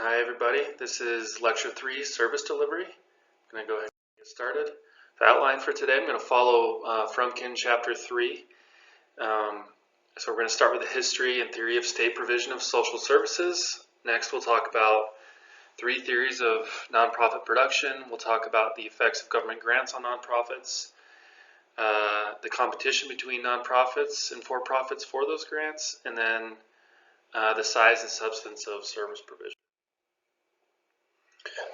Hi everybody, this is lecture 3, service delivery. I'm going to go ahead and get started. The outline for today, I'm going to follow Frumkin chapter 3. So we're going to start with the history and theory of state provision of social services. Next we'll talk about 3 theories of nonprofit production. We'll talk about the effects of government grants on nonprofits, the competition between nonprofits and for-profits for those grants, and then the size and substance of service provision.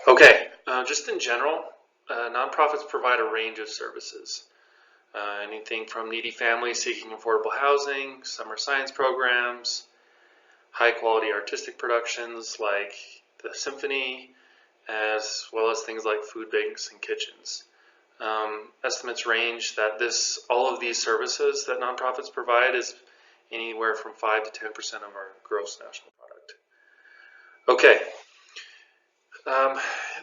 Okay, just in general, nonprofits provide a range of services. Anything from needy families seeking affordable housing, summer science programs, high quality artistic productions like the symphony, as well as things like food banks and kitchens. Estimates range that all of these services that nonprofits provide is anywhere from 5 to 10% of our gross national product. Okay.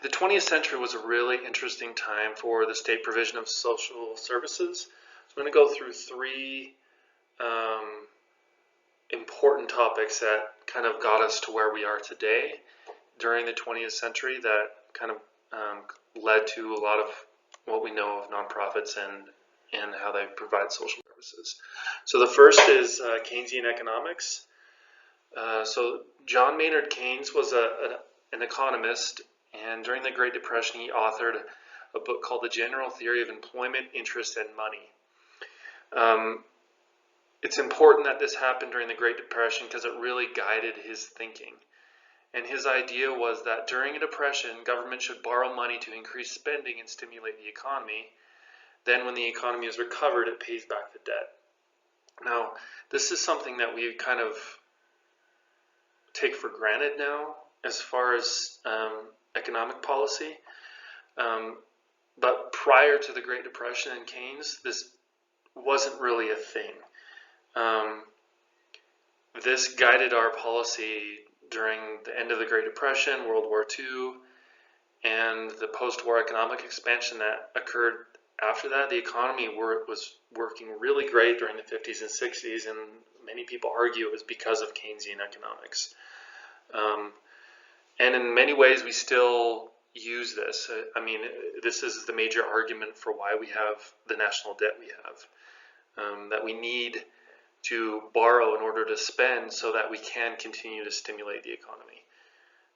The 20th century was a really interesting time for the state provision of social services. So I'm going to go through 3 important topics that kind of got us to where we are today during the 20th century that kind of led to a lot of what we know of nonprofits and how they provide social services. So the first is Keynesian economics. So John Maynard Keynes was an economist, and during the Great Depression he authored a book called The General Theory of Employment, Interest, and Money. It's important that this happened during the Great Depression because it really guided his thinking. And his idea was that during a depression, government should borrow money to increase spending and stimulate the economy. Then when the economy is recovered, it pays back the debt. Now, this is something that we kind of take for granted now as far as economic policy. But prior to the Great Depression and Keynes, this wasn't really a thing. This guided our policy during the end of the Great Depression, World War II, and the post-war economic expansion that occurred after that. The economy was working really great during the 50s and 60s, and many people argue it was because of Keynesian economics. And in many ways, we still use this. I mean, this is the major argument for why we have the national debt we have, that we need to borrow in order to spend so that we can continue to stimulate the economy.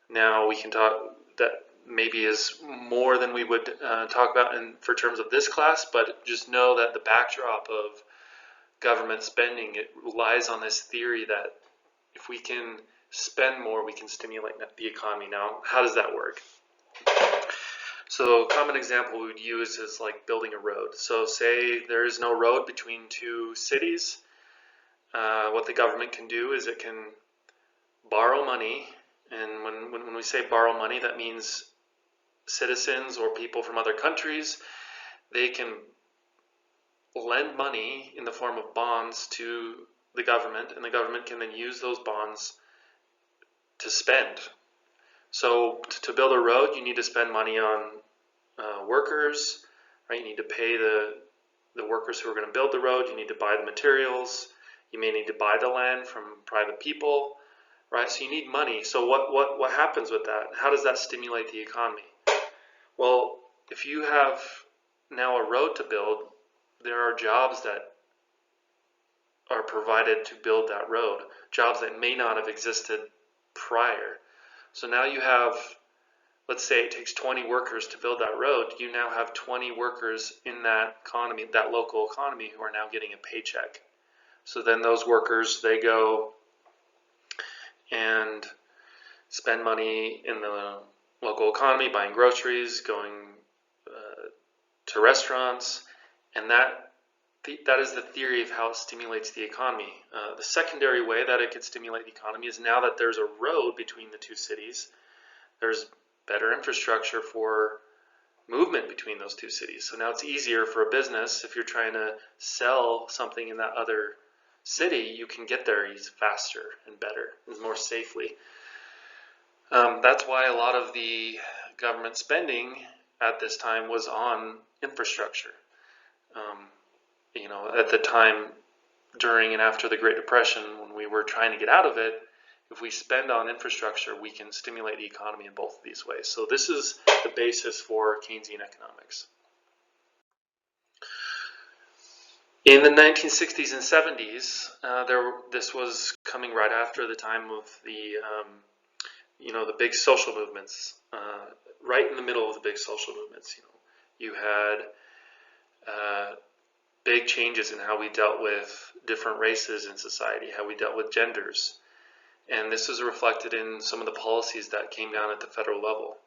Now, we can talk that maybe is more than we would talk about for terms of this class, but just know that the backdrop of government spending, it relies on this theory that if we can spend more, we can stimulate the economy. Now, how does that work? So a common example we would use is like building a road. So say there is no road between 2 cities. What the government can do is it can borrow money, and when we say borrow money, that means citizens or people from other countries, they can lend money in the form of bonds to the government, and the government can then use those bonds to spend. So to build a road, you need to spend money on workers, right? You need to pay the workers who are going to build the road. You need to buy the materials. You may need to buy the land from private people, right? So you need money. So what happens with that? How does that stimulate the economy? Well, if you have now a road to build, there are jobs that are provided to build that road, jobs that may not have existed prior. So now you have, let's say it takes 20 workers to build that road, you now have 20 workers in that economy, that local economy, who are now getting a paycheck. So then those workers, they go and spend money in the local economy, buying groceries, going to restaurants, and that is the theory of how it stimulates the economy. The secondary way that it could stimulate the economy is now that there's a road between the 2 cities, there's better infrastructure for movement between those 2 cities. So now it's easier for a business. If you're trying to sell something in that other city, you can get there faster and better and more safely. That's why a lot of the government spending at this time was on infrastructure. At the time during and after the Great Depression, when we were trying to get out of it, if we spend on infrastructure, we can stimulate the economy in both of these ways. So this is the basis for Keynesian economics. In the 1960s and 70s, this was coming right after the time of the big social movements. Right in the middle of the big social movements, you had big changes in how we dealt with different races in society, how we dealt with genders. And this is reflected in some of the policies that came down at the federal level.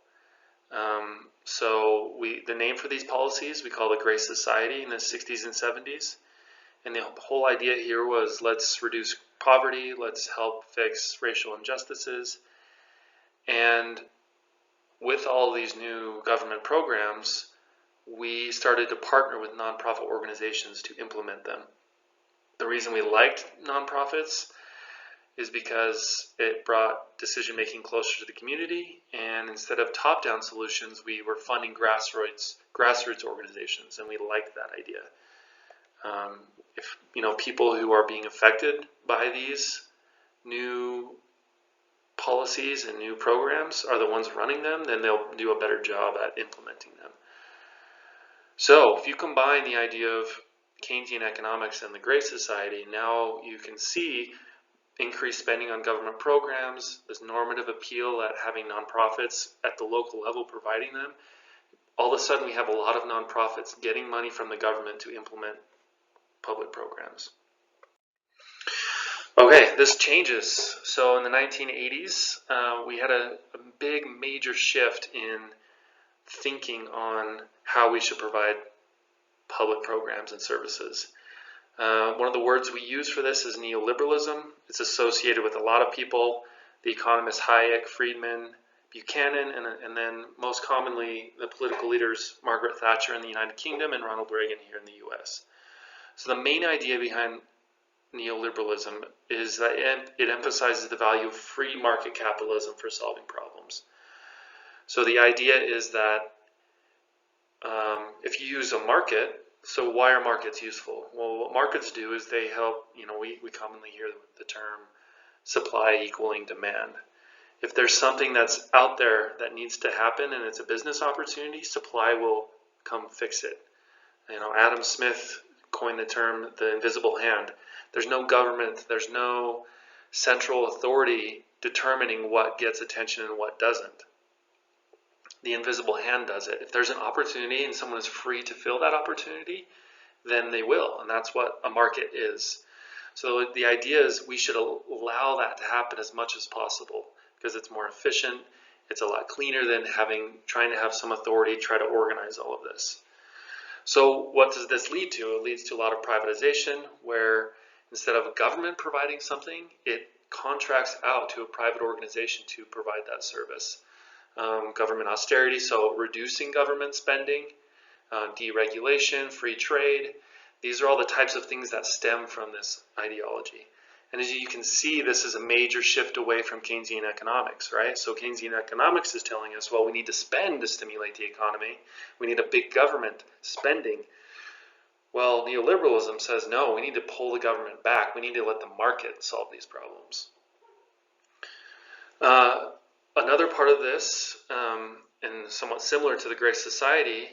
So the name for these policies we call the Gray Society in the 60s and 70s. And the whole idea here was, let's reduce poverty, let's help fix racial injustices. And with all these new government programs, we started to partner with nonprofit organizations to implement them. The reason we liked nonprofits is because it brought decision-making closer to the community, and instead of top-down solutions, we were funding grassroots organizations, and we liked that idea. If people who are being affected by these new policies and new programs are the ones running them, then they'll do a better job at implementing them. So if you combine the idea of Keynesian economics and the Gray Society, now you can see increased spending on government programs, this normative appeal at having nonprofits at the local level providing them. All of a sudden we have a lot of nonprofits getting money from the government to implement public programs. Okay, this changes. So in the 1980s, we had a big major shift in thinking on how we should provide public programs and services. One of the words we use for this is neoliberalism. It's associated with a lot of people, the economists Hayek, Friedman, Buchanan, and then most commonly the political leaders Margaret Thatcher in the United Kingdom and Ronald Reagan here in the US. So the main idea behind neoliberalism is that it emphasizes the value of free market capitalism for solving problems. So the idea is that if you use a market, so why are markets useful? Well, what markets do is they help, we commonly hear the term supply equaling demand. If there's something that's out there that needs to happen and it's a business opportunity, supply will come fix it. Adam Smith coined the term the invisible hand. There's no government, there's no central authority determining what gets attention and what doesn't. The invisible hand does it. If there's an opportunity and someone is free to fill that opportunity, then they will, and that's what a market is. So the idea is we should allow that to happen as much as possible because it's more efficient, it's a lot cleaner than trying to have some authority try to organize all of this. So what does this lead to? It leads to a lot of privatization where instead of a government providing something, it contracts out to a private organization to provide that service. Government austerity, so reducing government spending, deregulation, free trade. These are all the types of things that stem from this ideology. And as you can see, this is a major shift away from Keynesian economics, right? So Keynesian economics is telling us, well, we need to spend to stimulate the economy. We need a big government spending. Well, neoliberalism says, no, we need to pull the government back. We need to let the market solve these problems. Another part of this, and somewhat similar to the Gray Society,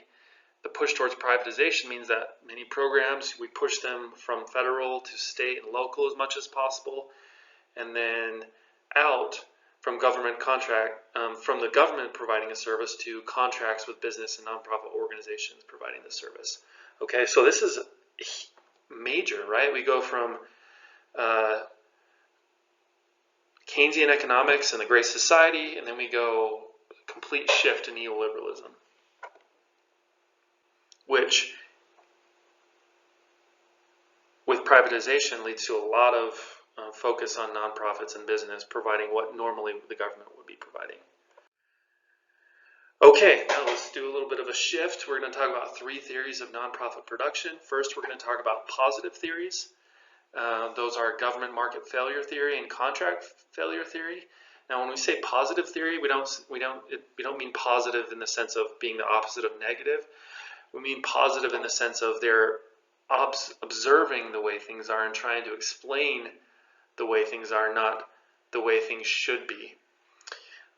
the push towards privatization means that many programs, we push them from federal to state and local as much as possible, and then out from government from the government providing a service to contracts with business and nonprofit organizations providing the service. Okay, so this is major, right? We go from Keynesian economics and the Gray Society, and then we go complete shift to neoliberalism, which with privatization leads to a lot of focus on nonprofits and business providing what normally the government would be providing. Okay, now let's do a little bit of a shift. We're going to talk about 3 theories of nonprofit production. First, we're going to talk about positive theories. Those are government market failure theory and contract failure theory. Now, when we say positive theory, we don't mean positive in the sense of being the opposite of negative. We mean positive in the sense of they're observing the way things are and trying to explain the way things are, not the way things should be.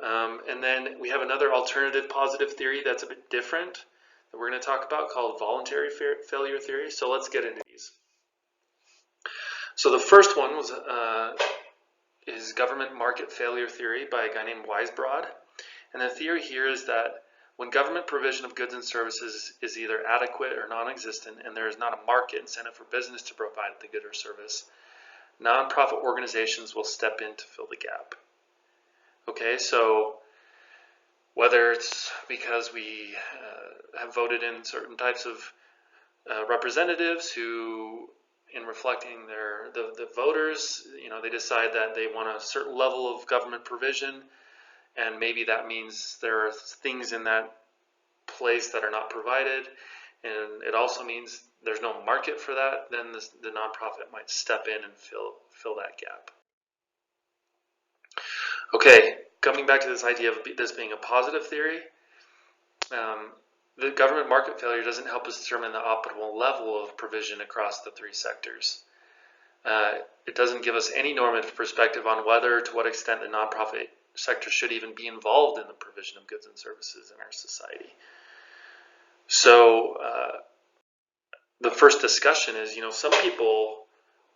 And then we have another alternative positive theory that's a bit different that we're going to talk about, called voluntary failure theory. So let's get into these. So the first one was is government market failure theory by a guy named Weisbrod. And the theory here is that when government provision of goods and services is either adequate or non-existent, and there is not a market incentive for business to provide the good or service, nonprofit organizations will step in to fill the gap. Okay, so whether it's because we have voted in certain types of representatives who, in reflecting the voters, they decide that they want a certain level of government provision, and maybe that means there are things in that place that are not provided, and it also means there's no market for that, then the nonprofit might step in and fill that gap. Okay, coming back to this idea of this being a positive theory, the government market failure doesn't help us determine the optimal level of provision across the three sectors. It doesn't give us any normative perspective on whether, to what extent, the nonprofit sector should even be involved in the provision of goods and services in our society. So the first discussion is, some people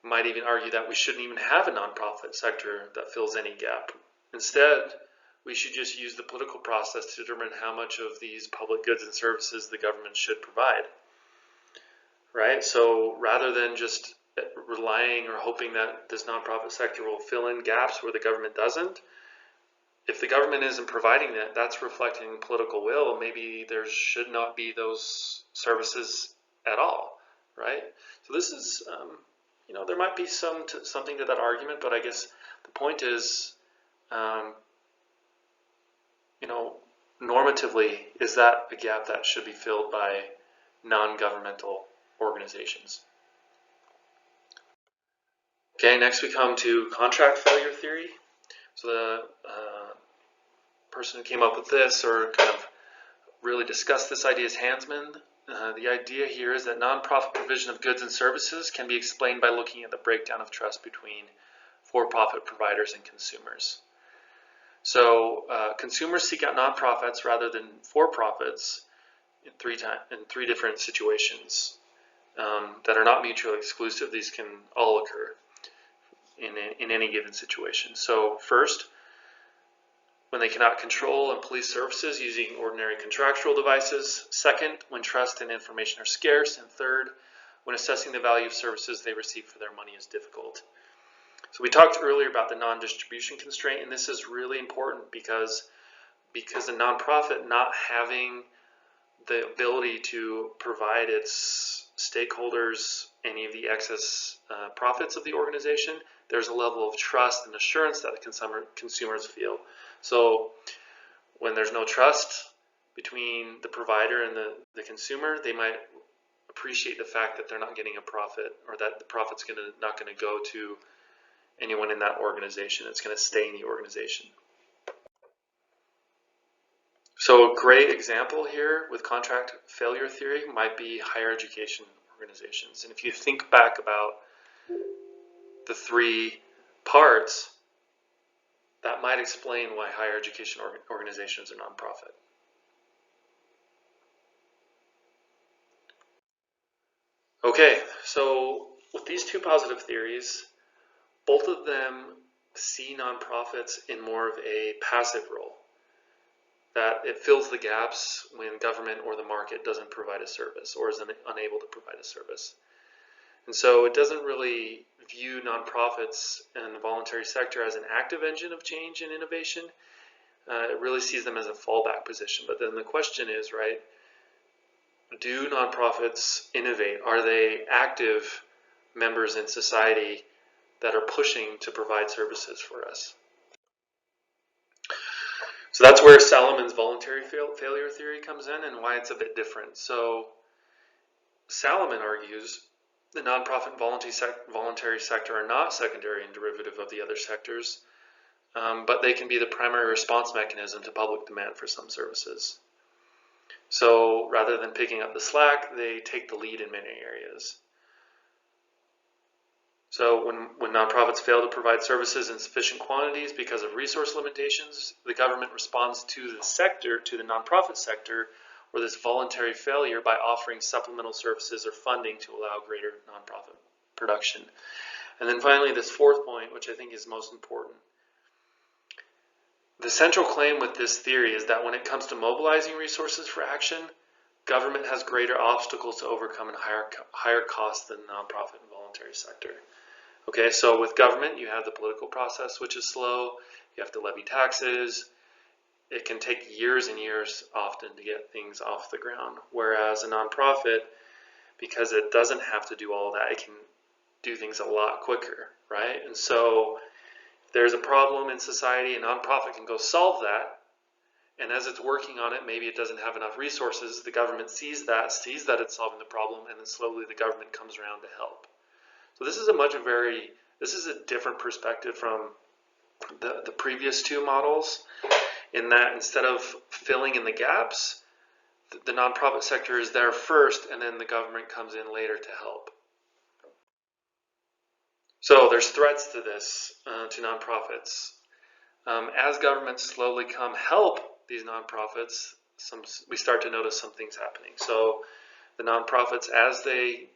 might even argue that we shouldn't even have a nonprofit sector that fills any gap. Instead, we should just use the political process to determine how much of these public goods and services the government should provide. Right? So rather than just relying or hoping that this nonprofit sector will fill in gaps where the government doesn't, if the government isn't providing that, that's reflecting political will. Maybe there should not be those services at all, right? So this is, there might be something to that argument, but I guess the point is, normatively, is that a gap that should be filled by non-governmental organizations? Okay, next we come to contract failure theory. So the person who came up with this, or kind of really discussed this idea, is Hansman. The idea here is that nonprofit provision of goods and services can be explained by looking at the breakdown of trust between for-profit providers and consumers. So consumers seek out nonprofits rather than for-profits in three different situations that are not mutually exclusive. These can all occur in any given situation. So first, when they cannot control and police services using ordinary contractual devices. Second, when trust and information are scarce. And third, when assessing the value of services they receive for their money is difficult. So we talked earlier about the non-distribution constraint, and this is really important because a nonprofit not having the ability to provide its stakeholders any of the excess profits of the organization, there's a level of trust and assurance that the consumers feel. So when there's no trust between the provider and the consumer, they might appreciate the fact that they're not getting a profit, or that the profit's not going to go to anyone in that organization. It's going to stay in the organization. So a great example here with contract failure theory might be higher education organizations. And if you think back about the three parts, that might explain why higher education organizations are nonprofit. Okay, so with these two positive theories, both of them see nonprofits in more of a passive role, that it fills the gaps when government or the market doesn't provide a service or is unable to provide a service. And so it doesn't really view nonprofits and the voluntary sector as an active engine of change and innovation. It really sees them as a fallback position. But then the question is, right, do nonprofits innovate? Are they active members in society that are pushing to provide services for us? So that's where Salomon's voluntary failure theory comes in, and why it's a bit different. So Salomon argues the nonprofit voluntary sector are not secondary and derivative of the other sectors, but they can be the primary response mechanism to public demand for some services. So rather than picking up the slack, they take the lead in many areas. So when nonprofits fail to provide services in sufficient quantities because of resource limitations, the government responds to the nonprofit sector, or this voluntary failure by offering supplemental services or funding to allow greater nonprofit production. And then finally, this fourth point, which I think is most important. The central claim with this theory is that when it comes to mobilizing resources for action, government has greater obstacles to overcome and higher costs than the nonprofit and voluntary sector. Okay, so with government, you have the political process, which is slow. You have to levy taxes. It can take years and years often to get things off the ground. Whereas a nonprofit, because it doesn't have to do all that, it can do things a lot quicker, right? And so if there's a problem in society, a nonprofit can go solve that. And as it's working on it, maybe it doesn't have enough resources. The government sees that it's solving the problem, and then slowly the government comes around to help. So this is a different perspective from the previous two models, in that instead of filling in the gaps, the nonprofit sector is there first, and then the government comes in later to help. So there's threats to this, to nonprofits. As governments slowly come help these nonprofits, we start to notice some things happening. So the nonprofits, as they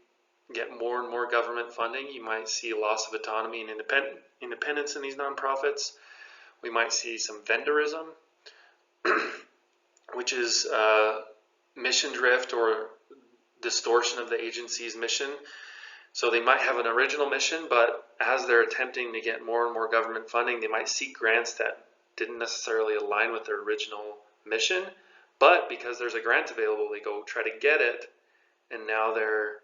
get more and more government funding, you might see a loss of autonomy and independence in these nonprofits. We might see some vendorism, which is mission drift or distortion of the agency's mission. So they might have an original mission, but as they're attempting to get more and more government funding, they might seek grants that didn't necessarily align with their original mission. But because there's a grant available, they go try to get it, and now they're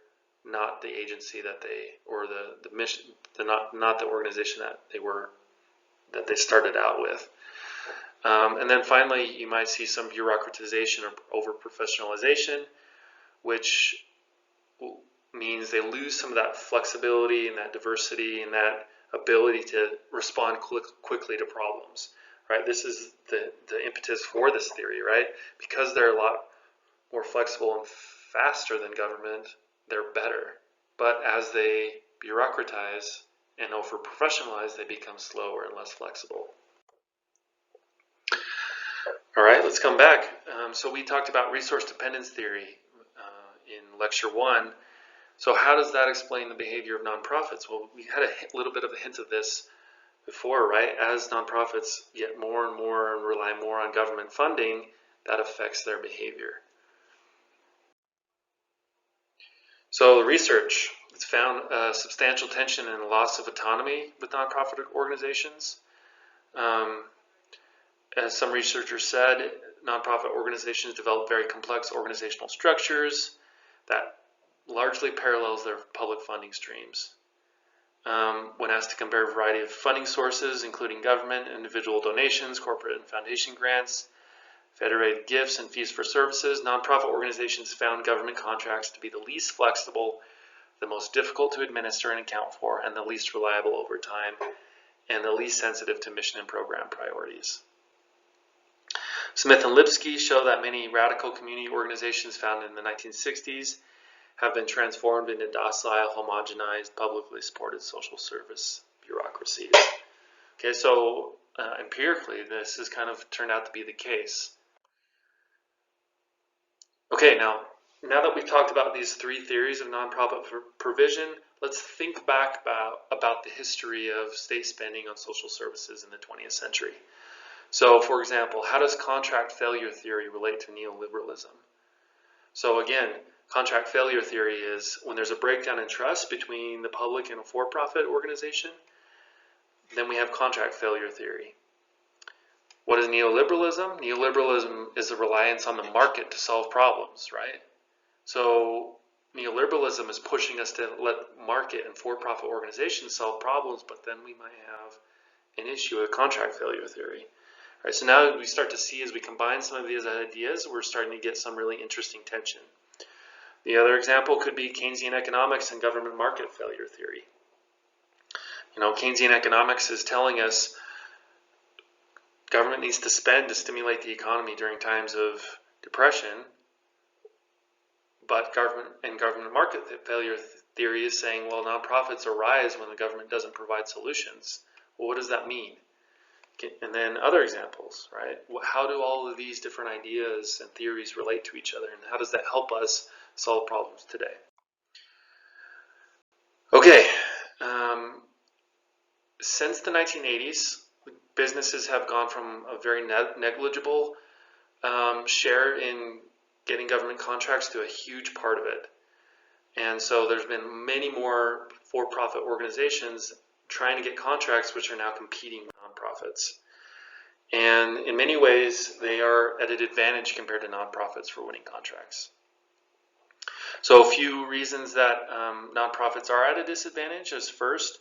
not the agency that they, or the mission, not the organization that they started out with. And then finally, you might see some bureaucratization or over-professionalization, which means they lose some of that flexibility and that diversity and that ability to respond quickly to problems, right? This is the impetus for this theory, right? Because they're a lot more flexible and faster than government, they're better. But as they bureaucratize and over-professionalize, they become slower and less flexible. All right, let's come back. So we talked about resource dependence theory in lecture 1. So how does that explain the behavior of nonprofits? Well, we had a little bit of a hint of this before, right? As nonprofits get more and more and rely more on government funding, that affects their behavior. So the research, it's found substantial tension and loss of autonomy with nonprofit organizations. As some researchers said, nonprofit organizations develop very complex organizational structures that largely parallels their public funding streams. When asked to compare a variety of funding sources, including government, individual donations, corporate and foundation grants, federated gifts, and fees for services, nonprofit organizations found government contracts to be the least flexible, the most difficult to administer and account for, and the least reliable over time, and the least sensitive to mission and program priorities. Smith and Lipsky show that many radical community organizations founded in the 1960s have been transformed into docile, homogenized, publicly supported social service bureaucracies. Okay, so empirically, this has kind of turned out to be the case. Okay, now that we've talked about these three theories of nonprofit provision, let's think back about the history of state spending on social services in the 20th century. So, for example, how does contract failure theory relate to neoliberalism? So again, contract failure theory is when there's a breakdown in trust between the public and a for-profit organization, then we have contract failure theory. What is neoliberalism? Neoliberalism is a reliance on the market to solve problems, right? So neoliberalism is pushing us to let market and for-profit organizations solve problems, but then we might have an issue with contract failure theory. All right, so now we start to see, as we combine some of these ideas, we're starting to get some really interesting tension. The other example could be Keynesian economics and government market failure theory. You know, Keynesian economics is telling us government needs to spend to stimulate the economy during times of depression, but government market failure theory is saying, well, nonprofits arise when the government doesn't provide solutions. Well, what does that mean? And then other examples, right? How do all of these different ideas and theories relate to each other, and how does that help us solve problems today? Okay, since the 1980s, businesses have gone from a very negligible share in getting government contracts to a huge part of it. And so there's been many more for-profit organizations trying to get contracts, which are now competing with nonprofits. And in many ways, they are at an advantage compared to nonprofits for winning contracts. So a few reasons that nonprofits are at a disadvantage is, first,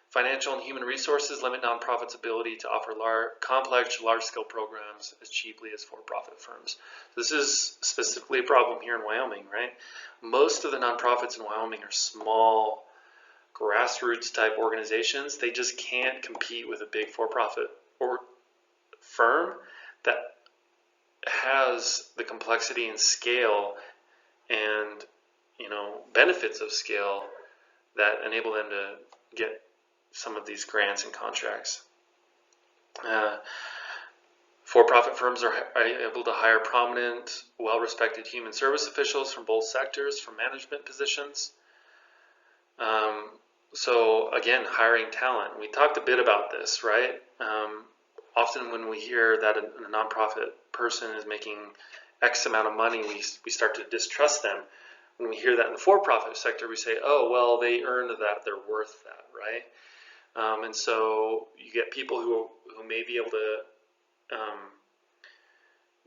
financial and human resources limit nonprofits' ability to offer complex, large-scale programs as cheaply as for-profit firms. This is specifically a problem here in Wyoming, right? Most of the nonprofits in Wyoming are small, grassroots-type organizations. They just can't compete with a big for-profit or firm that has the complexity and scale and benefits of scale that enable them to get some of these grants and contracts. For-profit firms are able to hire prominent, well-respected human service officials from both sectors, from management positions. So again, hiring talent. We talked a bit about this, right? Often when we hear that a nonprofit person is making X amount of money, we start to distrust them. When we hear that in the for-profit sector, we say, oh, well, they earned that, they're worth that, right? And so you get people who may be able to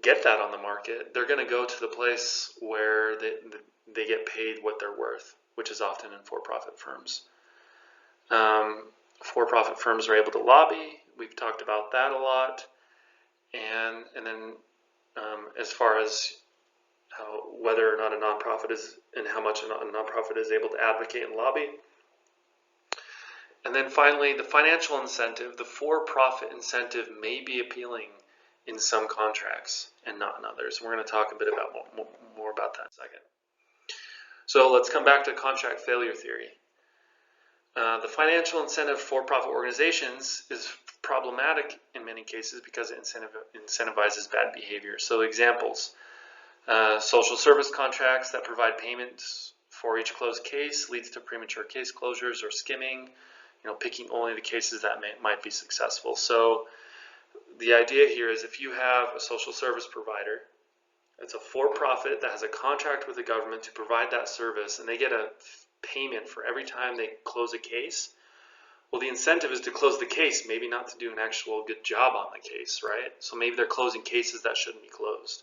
get that on the market. They're going to go to the place where they get paid what they're worth, which is often in for-profit firms. For-profit firms are able to lobby. We've talked about that a lot. And then as far as whether or not a nonprofit is, and how much a nonprofit is able to advocate and lobby. And then finally, the financial incentive, the for-profit incentive may be appealing in some contracts and not in others. We're going to talk a bit about more about that in a second. So let's come back to contract failure theory. The financial incentive for profit organizations is problematic in many cases because it incentivizes bad behavior. So examples, social service contracts that provide payments for each closed case leads to premature case closures or skimming, picking only the cases that might be successful. So the idea here is if you have a social service provider, it's a for-profit that has a contract with the government to provide that service, and they get a payment for every time they close a case. Well, the incentive is to close the case, maybe not to do an actual good job on the case, right? So maybe they're closing cases that shouldn't be closed.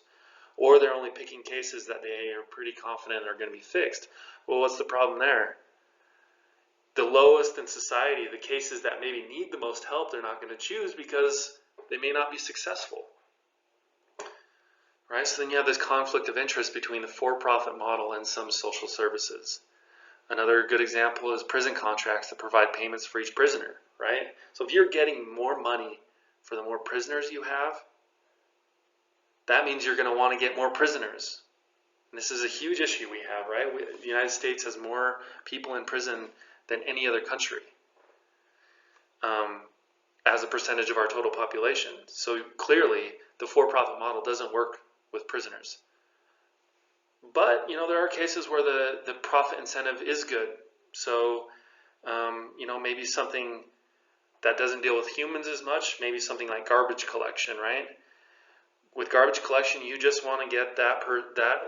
Or they're only picking cases that they are pretty confident are going to be fixed. Well, what's the problem there? The lowest in society, the cases that maybe need the most help, they're not going to choose because they may not be successful. Right? So then you have this conflict of interest between the for-profit model and some social services. Another good example is prison contracts that provide payments for each prisoner, right? So if you're getting more money for the more prisoners you have, that means you're going to want to get more prisoners. And this is a huge issue we have, right? The United States has more people in prison than any other country as a percentage of our total population. So clearly, the for-profit model doesn't work with prisoners. But, there are cases where the profit incentive is good. So, maybe something that doesn't deal with humans as much, maybe something like garbage collection, right? With garbage collection, you just want to get that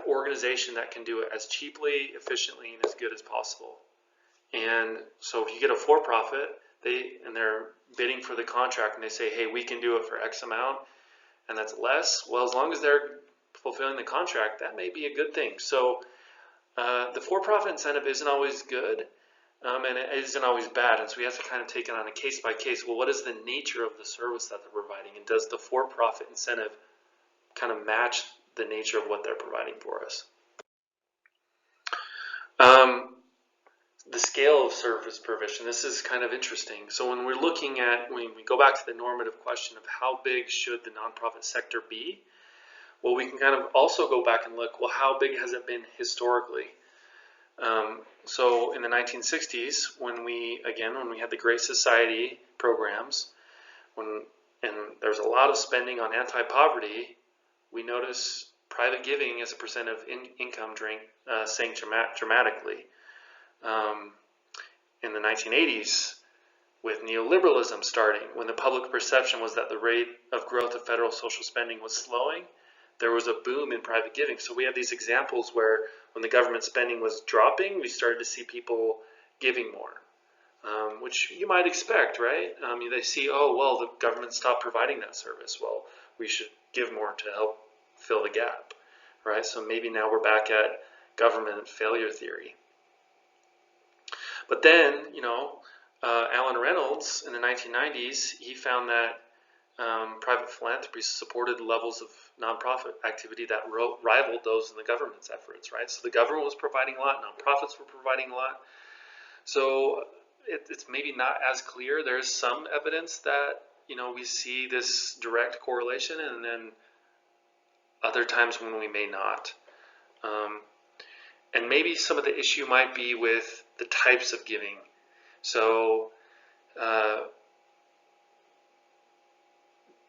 organization that can do it as cheaply, efficiently, and as good as possible. And so if you get a for-profit, they're bidding for the contract, and they say, hey, we can do it for X amount, and that's less. Well, as long as they're fulfilling the contract, that may be a good thing. So the for-profit incentive isn't always good, and it isn't always bad. And so we have to kind of take it on a case-by-case. Well, what is the nature of the service that they're providing? And does the for-profit incentive kind of match the nature of what they're providing for us? The scale of service provision, this is kind of interesting. So when we go back to the normative question of how big should the nonprofit sector be, well, we can kind of also go back and look, well, how big has it been historically? So in the 1960s, when we had the Great Society programs, and there was a lot of spending on anti-poverty, we notice private giving as a percent of income sank dramatically. In the 1980s, with neoliberalism starting, when the public perception was that the rate of growth of federal social spending was slowing, there was a boom in private giving. So we have these examples where when the government spending was dropping, we started to see people giving more, which you might expect, right? They see, oh, well, the government stopped providing that service. Well, we should give more to help fill the gap, right? So maybe now we're back at government failure theory. But then, Alan Reynolds in the 1990s, he found that private philanthropy supported levels of nonprofit activity that rivaled those in the government's efforts, right? So the government was providing a lot, nonprofits were providing a lot. So it's maybe not as clear. There's some evidence that, we see this direct correlation, and then other times when we may not. And maybe some of the issue might be with the types of giving. So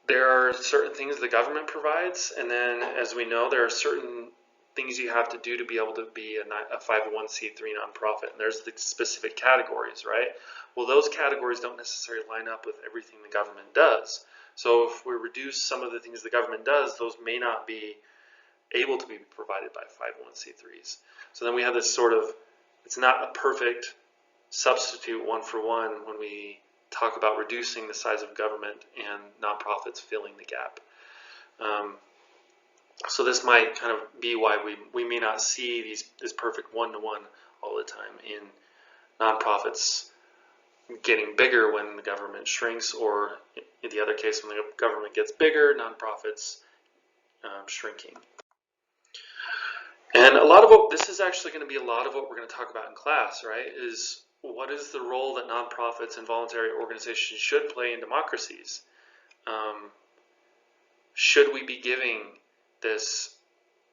there are certain things the government provides, and then, as we know, there are certain things you have to do to be able to be a 501c3 nonprofit, and there's the specific categories, right? Well, those categories don't necessarily line up with everything the government does. So if we reduce some of the things the government does, those may not be able to be provided by 501c3s. So then we have this sort of, it's not a perfect substitute one for one when we talk about reducing the size of government and nonprofits filling the gap. So this might kind of be why we may not see this perfect one-to-one all the time in nonprofits getting bigger when the government shrinks, or in the other case, when the government gets bigger, nonprofits shrinking. And this is actually going to be a lot of what we're going to talk about in class, right? Is what is the role that nonprofits and voluntary organizations should play in democracies? Should we be giving this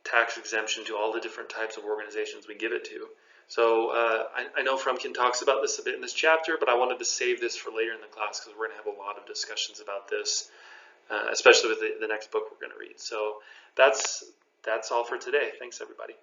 tax exemption to all the different types of organizations we give it to? So I know Frumkin talks about this a bit in this chapter, but I wanted to save this for later in the class because we're going to have a lot of discussions about this, especially with the next book we're going to read. So that's all for today. Thanks, everybody.